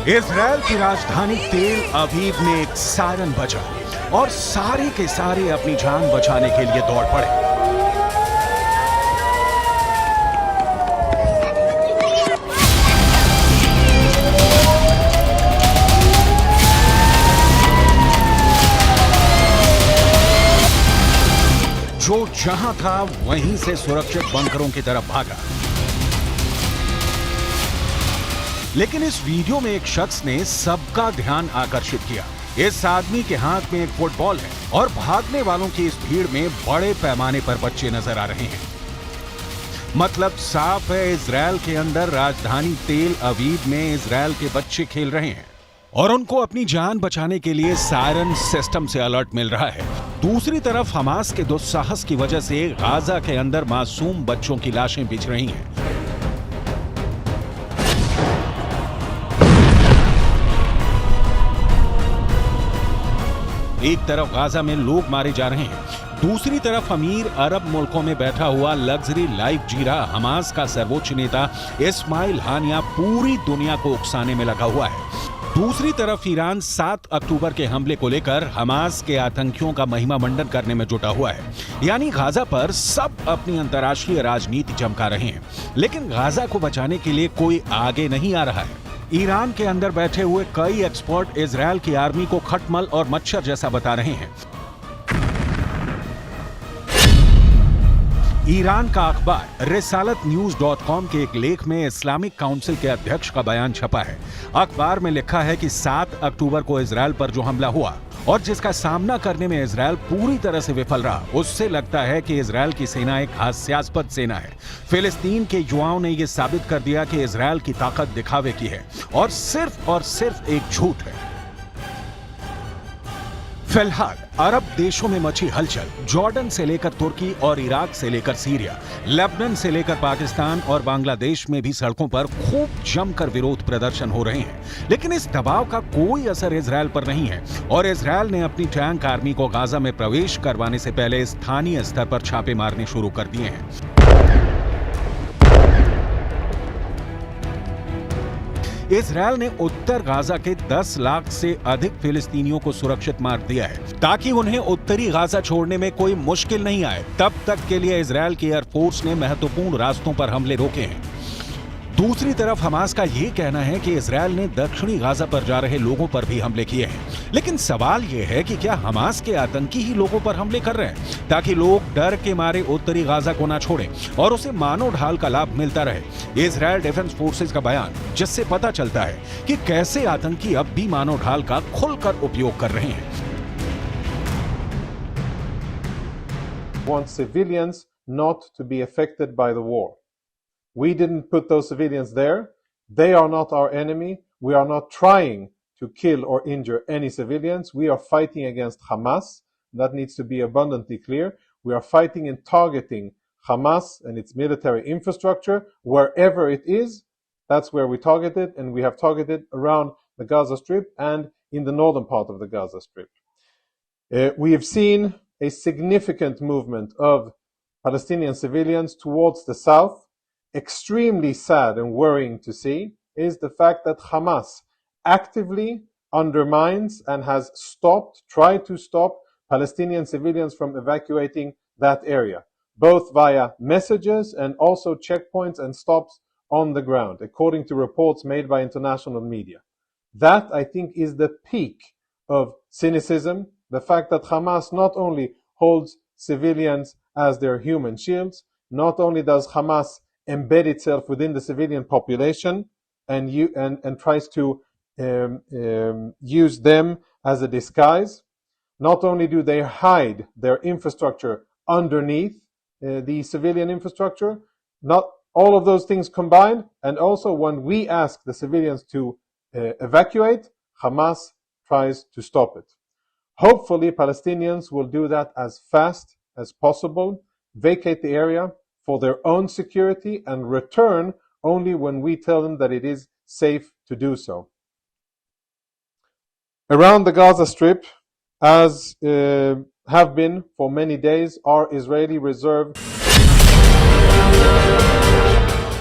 Israel की राजधानी तेल अवीव में एक सायरन बजा और सारे के सारे अपनी जान बचाने के लिए दौड़ पड़े। जो जहां था वहीं से सुरक्षित बंकरों की तरफ भागा। लेकिन इस वीडियो में एक शख्स ने सबका ध्यान आकर्षित किया। इस आदमी के हाथ में एक फुटबॉल है और भागने वालों की इस भीड़ में बड़े पैमाने पर बच्चे नजर आ रहे हैं। मतलब साफ है, इजराइल के अंदर राजधानी तेल अवीव में इजराइल के बच्चे खेल रहे हैं और उनको अपनी जान बचाने के लिए सायरन सिस्टम से अलर्ट मिल रहा है। दूसरी तरफ हमास के दुस्साहस की वजह से गाजा के अंदर मासूम बच्चों की लाशें बिछ रही हैं। एक तरफ गाजा में लोग मारे जा रहे हैं, दूसरी तरफ अमीर अरब मुल्कों में बैठा हुआ लग्जरी लाइफ जी रहा हमास का सर्वोच्च नेता इस्माइल हानिया पूरी दुनिया को उकसाने में लगा हुआ है। दूसरी तरफ ईरान 7 अक्टूबर के हमले को लेकर हमास के आतंकियों का महिमा मंडन करने में जुटा हुआ है। यानी गाजा पर सब अपनी अंतर्राष्ट्रीय राजनीति चमका रहे हैं, लेकिन गाजा को बचाने के लिए कोई आगे नहीं आ रहा है। ईरान के अंदर बैठे हुए कई एक्सपर्ट इजराइल की आर्मी को खटमल और मच्छर जैसा बता रहे हैं। ईरान का अखबार रिसालतन्यूज.com के एक लेख में इस्लामिक काउंसिल के अध्यक्ष का बयान छपा है। अखबार में लिखा है कि 7 अक्टूबर को इजराइल पर जो हमला हुआ और जिसका सामना करने में इजराइल पूरी तरह से विफल रहा, उससे लगता है कि इजराइल की सेना एक हास्यास्पद सेना है। फिलिस्तीन के युवाओं ने यह साबित कर दिया कि इजराइल की ताकत दिखावे की है और सिर्फ एक झूठ है। फिलहाल अरब देशों में मची हलचल, जॉर्डन से लेकर तुर्की और इराक से लेकर सीरिया, लेबनान से लेकर पाकिस्तान और बांग्लादेश में भी सड़कों पर खूब जमकर विरोध प्रदर्शन हो रहे हैं। लेकिन इस दबाव का कोई असर इजराइल पर नहीं है और इजराइल ने अपनी टैंक आर्मी को गाजा में प्रवेश करवाने से पहले स्थानीय स्तर पर छापे मारने शुरू कर दिए हैं। इजराइल ने उत्तर गाजा के 10 लाख से अधिक फिलिस्तीनियों को सुरक्षित मार दिया है ताकि उन्हें उत्तरी गाजा छोड़ने में कोई मुश्किल नहीं आए। तब तक के लिए इजराइल की एयरफोर्स ने महत्वपूर्ण रास्तों पर हमले रोके हैं। दूसरी तरफ हमास का यह कहना है कि इजराइल ने दक्षिणी गाजा पर जा रहे लोगों पर भी हमले किए हैं। लेकिन सवाल यह है कि क्या हमास के आतंकी ही लोगों पर हमले कर रहे हैं ताकि लोग डर के मारे उत्तरी गाजा को ना छोड़ें और उसे मानव ढाल का लाभ मिलता रहे। इजराइल डिफेंस फोर्सेस का बयान, जिससे पता चलता है कि कैसे आतंकी अब भी मानव ढाल का खुलकर उपयोग कर रहे हैं। Want civilians not to be affected by the war. We didn't put those civilians there. They are not our enemy. We are not trying to kill or injure any civilians. We are fighting against Hamas. That needs to be abundantly clear. We are fighting and targeting Hamas and its military infrastructure wherever it is. That's where we target it, and we have targeted around the Gaza Strip and in the northern part of the Gaza Strip. We have seen a significant movement of Palestinian civilians towards the south. Extremely sad and worrying to see is the fact that Hamas actively undermines and has tried to stop Palestinian civilians from evacuating that area, both via messages and also checkpoints and stops on the ground, according to reports made by international media. That, I think, is the peak of cynicism, the fact that Hamas not only holds civilians as their human shields, not only does Hamas embed itself within the civilian population and tries to use them as a disguise. Not only do they hide their infrastructure underneath the civilian infrastructure, not all of those things combined, and also when we ask the civilians to evacuate, Hamas tries to stop it. Hopefully, Palestinians will do that as fast as possible, vacate the area for their own security, and return only when we tell them that it is safe to do so. Around the Gaza Strip, as have been for many days, are Israeli reserve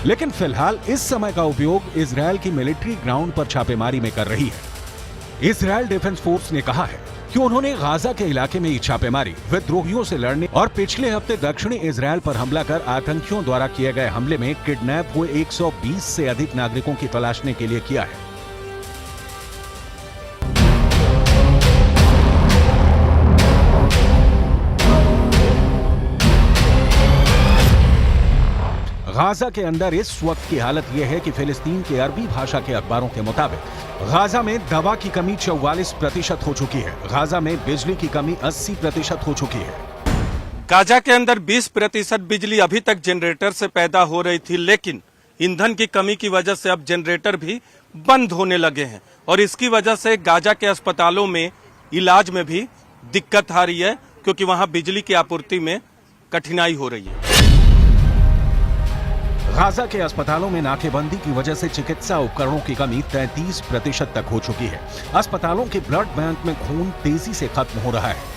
लेकिन फिलहाल इस समय का उपयोग Israel की military ground पर छापेमारी में कर रही है। इजरायल डिफेंस फोर्स ने कहा है कि उन्होंने गाजा के इलाके में छापेमारी, विद्रोहियों से लड़ने और पिछले हफ्ते दक्षिणी इजरायल पर हमला कर आतंकियों द्वारा किए गए हमले में किडनैप हुए 120 से अधिक नागरिकों की तलाशने के लिए किया है। गाजा के अंदर इस वक्त की हालत यह है कि फिलिस्तीन के अरबी भाषा के अखबारों के मुताबिक गाजा में दवा की कमी 44% हो चुकी है। गाजा में बिजली की कमी 80% हो चुकी है। गाजा के अंदर 20% बिजली अभी तक जनरेटर से पैदा हो रही थी, लेकिन ईंधन की कमी की वजह से अब जनरेटर भी बंद होने लगे हैं और इसकी वजह से गाजा के अस्पतालों में इलाज में भी दिक्कत आ रही है, क्योंकि वहां बिजली की आपूर्ति में कठिनाई हो रही है। गाजा के अस्पतालों में नाकेबंदी की वजह से चिकित्सा उपकरणों की कमी 33% तक हो चुकी है। अस्पतालों के ब्लड बैंक में खून तेजी से खत्म हो रहा है।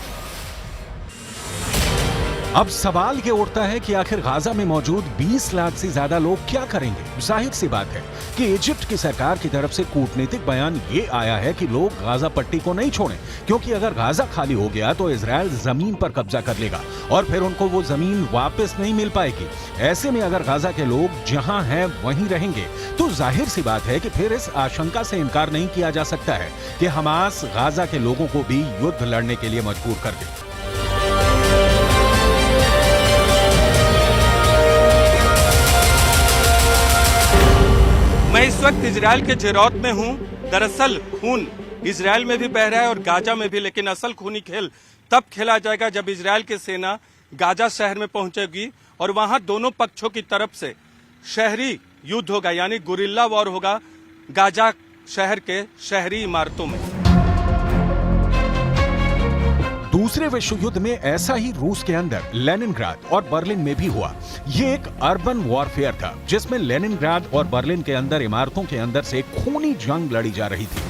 अब सवाल ये उठता है कि आखिर गाजा में मौजूद 20 लाख से ज्यादा लोग क्या करेंगे। जाहिर सी बात है कि इजिप्ट की सरकार की तरफ से कूटनीतिक बयान ये आया है कि लोग गाजा पट्टी को नहीं छोड़ें, क्योंकि अगर गाजा खाली हो गया तो इजरायल जमीन पर कब्जा कर लेगा और फिर उनको वो जमीन वापस नहीं मिल पाएगी। ऐसे में अगर गाजा के लोग जहां हैं वहीं रहेंगे तो जाहिर सी बात है कि फिर इस आशंका से इनकार नहीं किया जा सकता है कि हमास गाजा के लोगों को भी युद्ध लड़ने के लिए मजबूर कर दे। मैं इस वक्त इजरायल के जेरौत में हूं। दरअसल खून इजरायल में भी बह रहा है और गाजा में भी, लेकिन असल खूनी खेल तब खेला जाएगा जब इजरायल की सेना गाजा शहर में पहुंचेगी और वहां दोनों पक्षों की तरफ से शहरी युद्ध होगा, यानी गुरिल्ला वॉर होगा गाजा शहर के शहरी इमारतों में। दूसरे विश्व युद्ध में ऐसा ही रूस के अंदर लेनिनग्राद और बर्लिन में भी हुआ। ये एक अर्बन वॉरफेयर था जिसमें लेनिनग्राद और बर्लिन के अंदर इमारतों के अंदर से खूनी जंग लड़ी जा रही थी,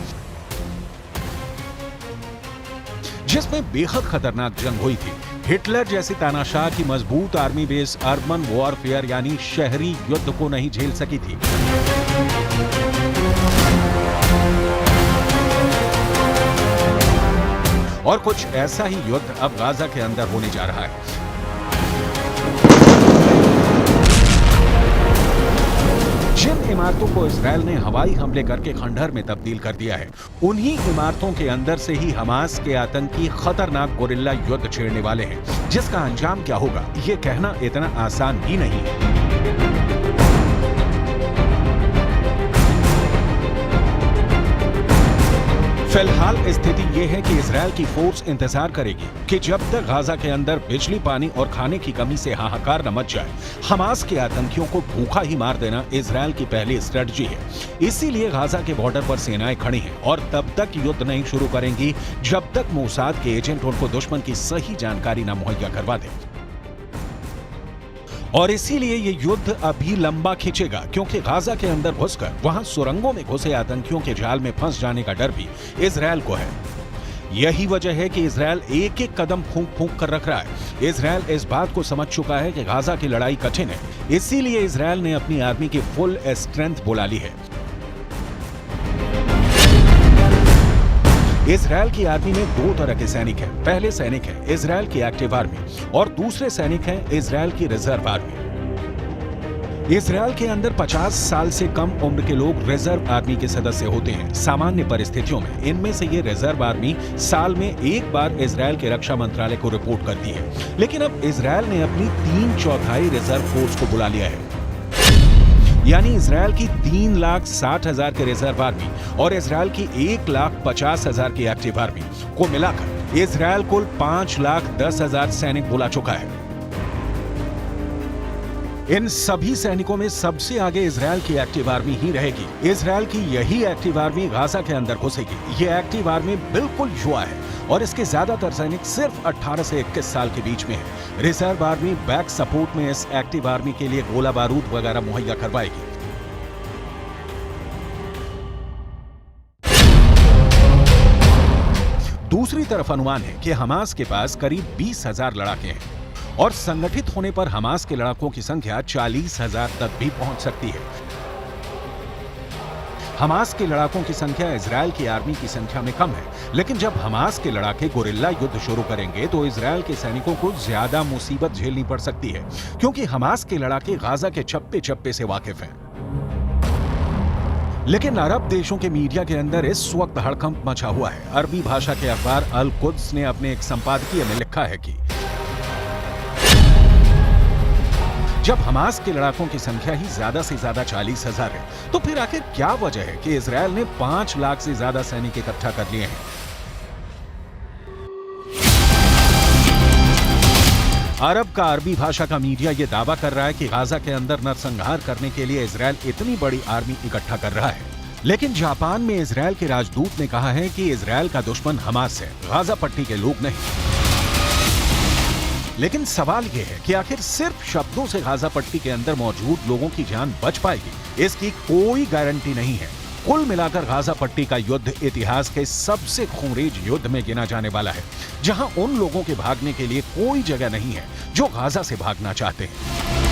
जिसमें बेहद खतरनाक जंग हुई थी। हिटलर जैसी तानाशाह की मजबूत आर्मी बेस अर्बन वॉरफेयर यानी शहरी युद्ध को नहीं झेल सकी थी। और कुछ ऐसा ही युद्ध अब गाजा के अंदर होने जा रहा है। जिन इमारतों को इजरायल ने हवाई हमले करके खंडहर में तब्दील कर दिया है, उन्हीं इमारतों के अंदर से ही हमास के आतंकी खतरनाक गोरिल्ला युद्ध छेड़ने वाले हैं, जिसका अंजाम क्या होगा ये कहना इतना आसान ही नहीं है। फिलहाल स्थिति यह है कि इजरायल की फोर्स इंतजार करेगी कि जब तक गाजा के अंदर बिजली, पानी और खाने की कमी से हाहाकार न मच जाए। हमास के आतंकियों को भूखा ही मार देना इजरायल की पहली स्ट्रेटजी है। इसीलिए गाजा के बॉर्डर पर सेनाएं खड़ी हैं और तब तक युद्ध नहीं शुरू करेंगी जब तक मोसाद के एजेंट उनको दुश्मन की सही जानकारी न मुहैया करवा दें। और इसीलिए ये युद्ध अभी लंबा खींचेगा, क्योंकि गाजा के अंदर घुसकर वहां सुरंगों में घुसे आतंकियों के जाल में फंस जाने का डर भी इजरायल को है। यही वजह है कि इजरायल एक एक कदम फूंक फूंक कर रख रहा है। इजरायल इस बात को समझ चुका है कि गाजा की लड़ाई कठिन है, इसीलिए इजरायल ने अपनी आर्मी की फुल स्ट्रेंथ बुला ली है। इजरायल की आर्मी में दो तरह के सैनिक हैं। पहले सैनिक हैं इजरायल की एक्टिव आर्मी और दूसरे सैनिक हैं इजरायल की रिजर्व आर्मी। इजरायल के अंदर 50 साल से कम उम्र के लोग रिजर्व आर्मी के सदस्य होते हैं। सामान्य परिस्थितियों में इनमें से ये रिजर्व आर्मी साल में एक बार इजरायल के रक्षा मंत्रालय को रिपोर्ट करती है, लेकिन अब इजरायल ने अपनी 3/4 रिजर्व फोर्स को बुला लिया है, यानी इजरायल की 3,60,000 के रिजर्व आर्मी और इजरायल की 1,50,000 की एक्टिव आर्मी को मिलाकर इजरायल कुल 5,10,000 सैनिक बुला चुका है। इन सभी सैनिकों में सबसे आगे इजरायल की एक्टिव आर्मी ही रहेगी। इजरायल की यही एक्टिव आर्मी गाजा के अंदर घुसेगी। ये एक्टिव आर्मी बिल्कुल युवा है और इसके ज्यादातर सैनिक सिर्फ 18 से 21 साल के बीच में है। रिजर्व आर्मी बैक सपोर्ट में इस एक्टिव आर्मी के लिए गोला बारूद वगैरह मुहैया करवाएगी। दूसरी तरफ अनुमान है कि हमास के पास करीब 20,000 लड़ाके हैं और संगठित होने पर हमास के लड़ाकों की संख्या 40,000 तक भी पहुंच सकती है। हमास के लड़ाकों की संख्या इजरायल की आर्मी की संख्या में कम है, लेकिन जब हमास के लड़ाके गोरिल्ला युद्ध शुरू करेंगे तो इजरायल के सैनिकों को ज्यादा मुसीबत झेलनी पड़ सकती है, क्योंकि हमास के लड़ाके गाजा के चप्पे चप्पे से वाकिफ हैं। लेकिन अरब देशों के मीडिया के अंदर इस वक्त हड़कंप मचा हुआ है। अरबी भाषा के अखबार अल कुद्स ने अपने एक संपादकीय में लिखा है कि जब हमास के लड़ाकों की संख्या ही ज्यादा से ज्यादा 40,000 है, तो फिर आखिर क्या वजह है कि इजरायल ने 5 लाख से ज्यादा सैनिक इकट्ठा कर लिए हैं? अरब का अरबी भाषा का मीडिया यह दावा कर रहा है कि गाजा के अंदर नरसंहार करने के लिए इजरायल इतनी बड़ी आर्मी इकट्ठा कर रहा है। लेकिन जापान में इजरायल के राजदूत ने कहा है कि इजरायल का दुश्मन हमास है, गाजा पट्टी के लोग नहीं। लेकिन सवाल यह है कि आखिर सिर्फ शब्दों से गाजा पट्टी के अंदर मौजूद लोगों की जान बच पाएगी, इसकी कोई गारंटी नहीं है। कुल मिलाकर गाजा पट्टी का युद्ध इतिहास के सबसे खूंरेज युद्ध में गिना जाने वाला है, जहां उन लोगों के भागने के लिए कोई जगह नहीं है जो गाजा से भागना चाहते हैं।